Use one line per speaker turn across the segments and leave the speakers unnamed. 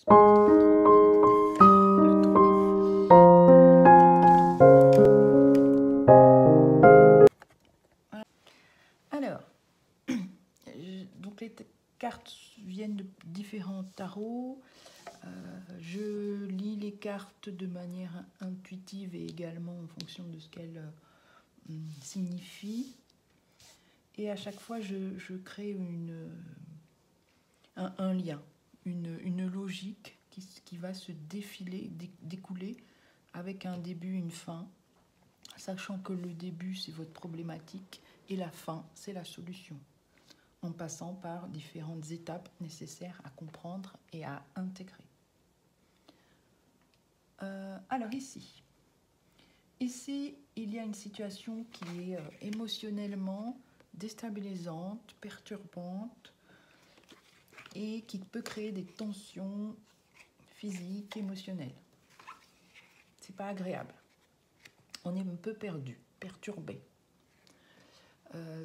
Alors, donc les cartes viennent de différents tarots. Je lis les cartes de manière intuitive et également en fonction de ce qu'elles signifient. Et à chaque fois, je crée un lien, une logique qui va se découler avec un début, une fin, sachant que le début, c'est votre problématique et la fin, c'est la solution, en passant par différentes étapes nécessaires à comprendre et à intégrer. Alors ici, il y a une situation qui est émotionnellement déstabilisante, perturbante et qui peut créer des tensions physiques, émotionnelles. C'est pas agréable. On est un peu perdu, perturbé.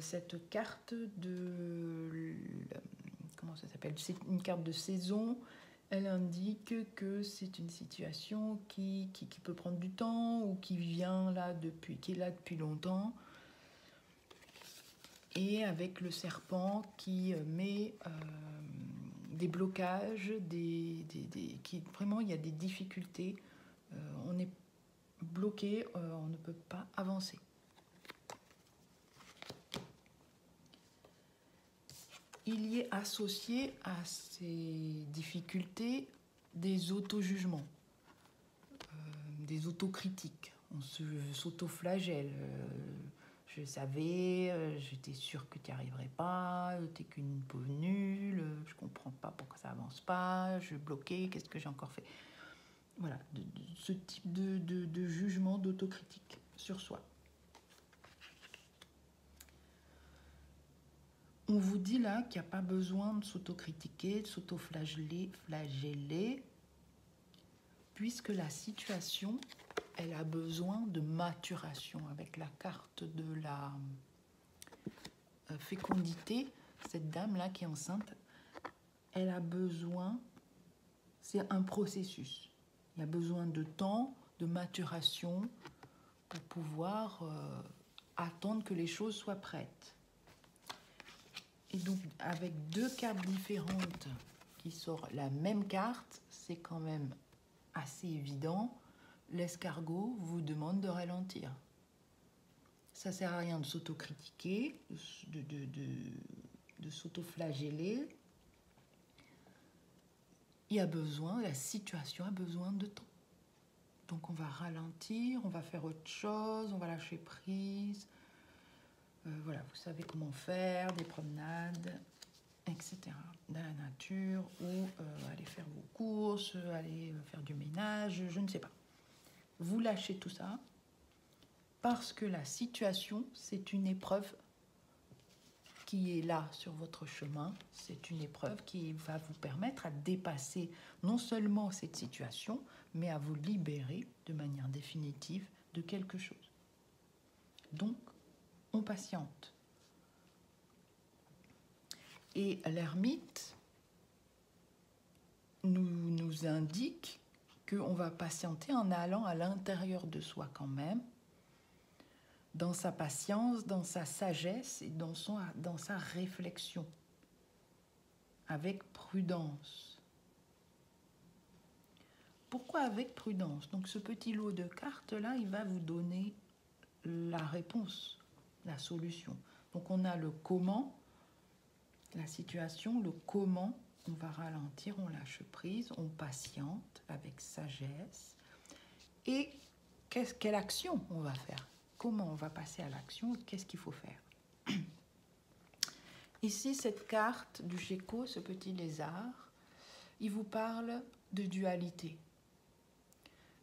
Cette carte comment ça s'appelle? C'est une carte de saison. Elle indique que c'est une situation qui peut prendre du temps ou qui est là depuis longtemps. Et avec le serpent qui met des blocages, vraiment il y a des difficultés. On est bloqué, on ne peut pas avancer. Il y est associé à ces difficultés des auto-jugements, des autocritiques. On s'auto-flagelle. Je savais, j'étais sûre que tu n'y arriverais pas, t'es qu'une pauvre nulle, je comprends pas pourquoi ça avance pas, je suis bloquée, qu'est-ce que j'ai encore fait? Voilà, ce type de jugement, d'autocritique sur soi. On vous dit là qu'il n'y a pas besoin de s'autocritiquer, de s'auto-flageller, puisque la situation, elle a besoin de maturation. Avec la carte de la fécondité, cette dame-là qui est enceinte, elle a besoin, c'est un processus. Il y a besoin de temps, de maturation pour pouvoir attendre que les choses soient prêtes. Et donc, avec deux cartes différentes qui sortent la même carte, c'est quand même assez évident. L'escargot vous demande de ralentir. Ça ne sert à rien de s'autocritiquer, de s'auto-flageller. La situation a besoin de temps. Donc, on va ralentir, on va faire autre chose, on va lâcher prise. Voilà, vous savez comment faire, des promenades, etc. Dans la nature, ou aller faire vos courses, aller faire du ménage, je ne sais pas. Vous lâchez tout ça parce que la situation, c'est une épreuve qui est là sur votre chemin. C'est une épreuve qui va vous permettre à dépasser non seulement cette situation, mais à vous libérer de manière définitive de quelque chose. Donc, on patiente. Et l'ermite nous indique qu'on va patienter en allant à l'intérieur de soi quand même, dans sa patience, dans sa sagesse et dans sa réflexion, avec prudence. Pourquoi avec prudence? Donc ce petit lot de cartes-là, il va vous donner la réponse, la solution. Donc on a le comment, la situation, le comment, on va ralentir, on lâche prise, on patiente avec sagesse. Et quelle action on va faire? Comment on va passer à l'action? Qu'est-ce qu'il faut faire? Ici, cette carte du Géco, ce petit lézard, il vous parle de dualité.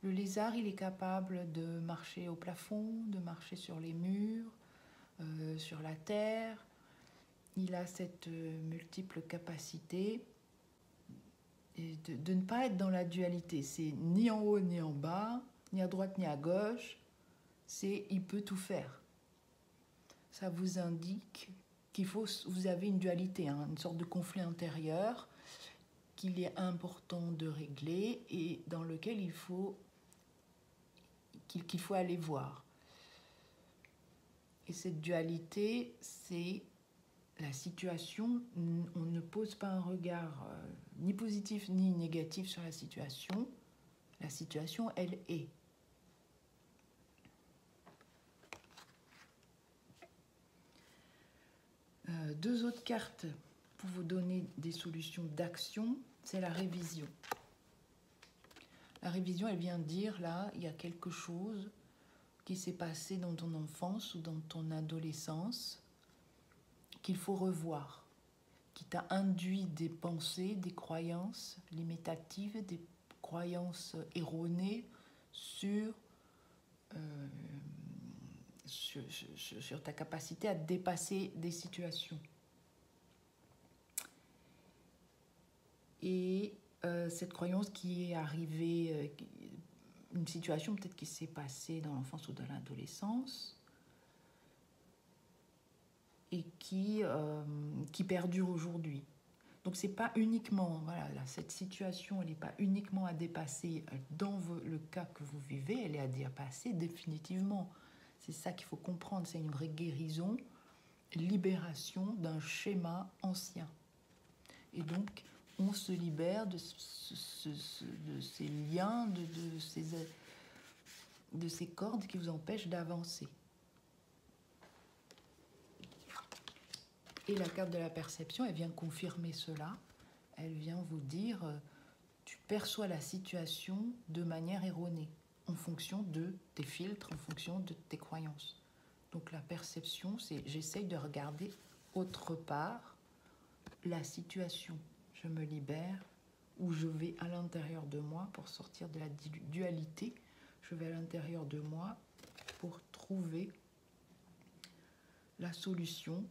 Le lézard, il est capable de marcher au plafond, de marcher sur les murs, sur la terre. Il a cette multiple capacité de ne pas être dans la dualité. C'est ni en haut ni en bas, ni à droite ni à gauche. Il peut tout faire. Ça vous indique vous avez une dualité, hein, une sorte de conflit intérieur. qu'il est important de régler et dans lequel qu'il faut aller voir. Et cette dualité, c'est la situation. On ne pose pas un regard ni positif ni négatif sur la situation. La situation, elle est. Deux autres cartes pour vous donner des solutions d'action, c'est la révision. La révision, elle vient dire, là, il y a quelque chose qui s'est passé dans ton enfance ou dans ton adolescence qu'il faut revoir, qui t'a induit des pensées, des croyances limitatives, des croyances erronées sur ta capacité à dépasser des situations. Et cette croyance qui est arrivée, une situation peut-être qui s'est passée dans l'enfance ou dans l'adolescence, et qui perdure aujourd'hui. Donc c'est pas uniquement, voilà, là, cette situation, elle n'est pas uniquement à dépasser dans le cas que vous vivez, elle est à dépasser définitivement. C'est ça qu'il faut comprendre, c'est une vraie guérison, libération d'un schéma ancien. Et donc, on se libère de ces liens, de ces cordes qui vous empêchent d'avancer. Et la carte de la perception, elle vient confirmer cela. Elle vient vous dire, tu perçois la situation de manière erronée, en fonction de tes filtres, en fonction de tes croyances. Donc la perception, c'est j'essaye de regarder autre part la situation. Je me libère, ou je vais à l'intérieur de moi pour sortir de la dualité. Je vais à l'intérieur de moi pour trouver la solution,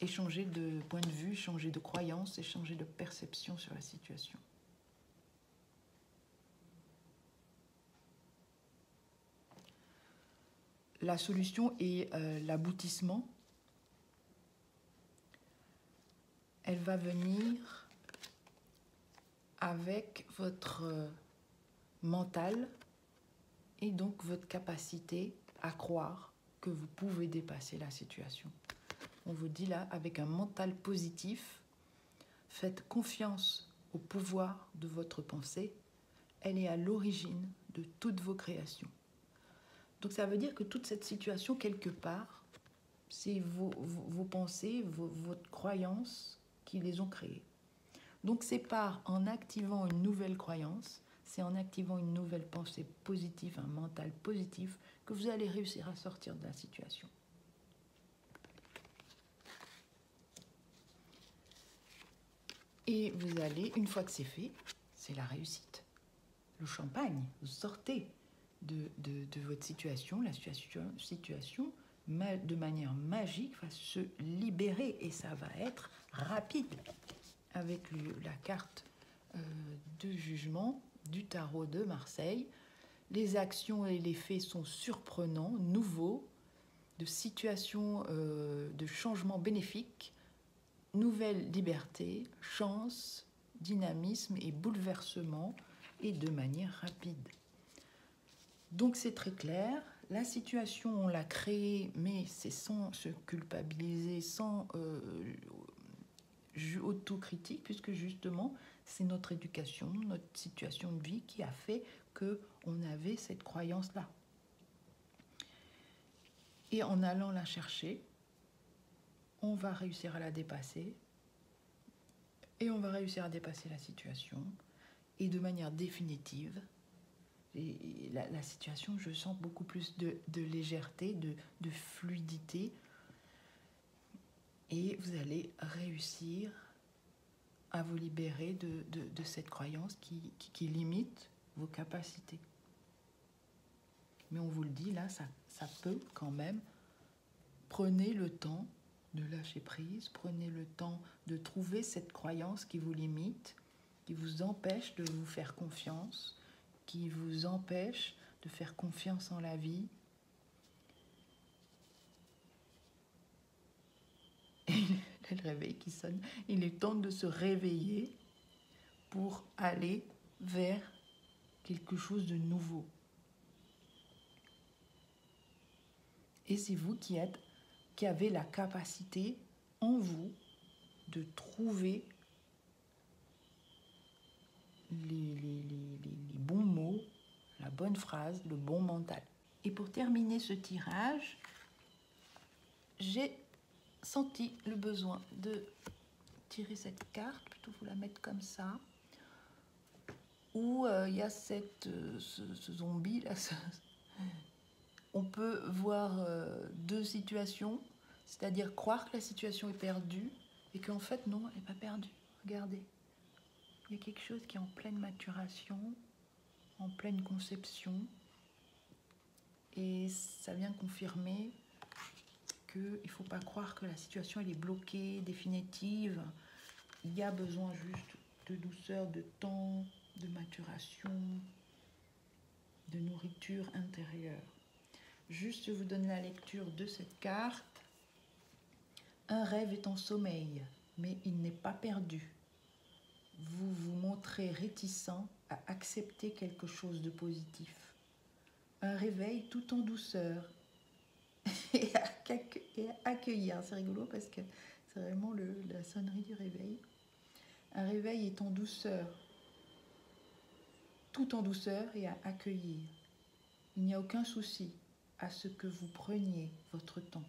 et changer de point de vue, changer de croyance et changer de perception sur la situation. La solution est l'aboutissement. Elle va venir avec votre mental et donc votre capacité à croire que vous pouvez dépasser la situation. On vous dit là, avec un mental positif, faites confiance au pouvoir de votre pensée. Elle est à l'origine de toutes vos créations. Donc ça veut dire que toute cette situation, quelque part, c'est vos pensées, votre croyance qui les ont créées. Donc c'est pas en activant une nouvelle croyance, c'est en activant une nouvelle pensée positive, un mental positif, que vous allez réussir à sortir de la situation. Et vous allez, une fois que c'est fait, c'est la réussite. Le champagne, vous sortez de votre situation, la situation de manière magique va se libérer et ça va être rapide avec la carte de jugement du tarot de Marseille. Les actions et les faits sont surprenants, nouveaux, de situations de changement bénéfique, nouvelle liberté, chance, dynamisme et bouleversement, et de manière rapide. Donc c'est très clair, la situation on l'a créée, mais c'est sans se culpabiliser, sans autocritique, puisque justement c'est notre éducation, notre situation de vie qui a fait qu'on avait cette croyance-là. Et en allant la chercher, on va réussir à la dépasser et on va réussir à dépasser la situation et de manière définitive. Et la situation, je sens beaucoup plus de légèreté, de fluidité et vous allez réussir à vous libérer de cette croyance qui limite vos capacités. Mais on vous le dit, là, ça peut quand même. Prenez le temps de lâcher prise, prenez le temps de trouver cette croyance qui vous limite, qui vous empêche de vous faire confiance, qui vous empêche de faire confiance en la vie. Et c'est le réveil qui sonne. Il est temps de se réveiller pour aller vers quelque chose de nouveau. Et c'est vous qui avez la capacité en vous de trouver les bons mots, la bonne phrase, le bon mental. Et pour terminer ce tirage, j'ai senti le besoin de tirer cette carte, plutôt vous la mettre comme ça, où il y a ce zombie là. On peut voir deux situations, c'est-à-dire croire que la situation est perdue et qu'en fait non, elle n'est pas perdue. Regardez, il y a quelque chose qui est en pleine maturation, en pleine conception, et ça vient confirmer qu'il ne faut pas croire que la situation elle est bloquée, définitive. Il y a besoin juste de douceur, de temps, de maturation, de nourriture intérieure. Juste, je vous donne la lecture de cette carte. Un rêve est en sommeil, mais il n'est pas perdu. Vous vous montrez réticent à accepter quelque chose de positif. Un réveil tout en douceur et à accueillir. C'est rigolo parce que c'est vraiment la sonnerie du réveil. Un réveil est en douceur, tout en douceur et à accueillir. Il n'y a aucun souci à ce que vous preniez votre temps.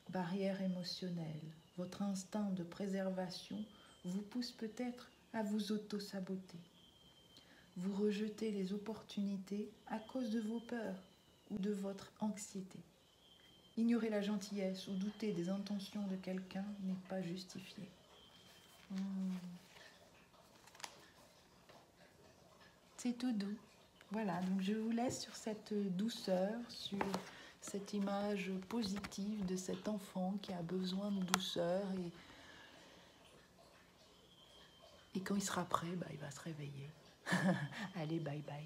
Barrière émotionnelle, votre instinct de préservation vous pousse peut-être à vous auto-saboter. Vous rejetez les opportunités à cause de vos peurs ou de votre anxiété. Ignorer la gentillesse ou douter des intentions de quelqu'un n'est pas justifié. C'est tout doux. Voilà, donc je vous laisse sur cette douceur, sur cette image positive de cet enfant qui a besoin de douceur et quand il sera prêt, il va se réveiller. Allez, bye bye.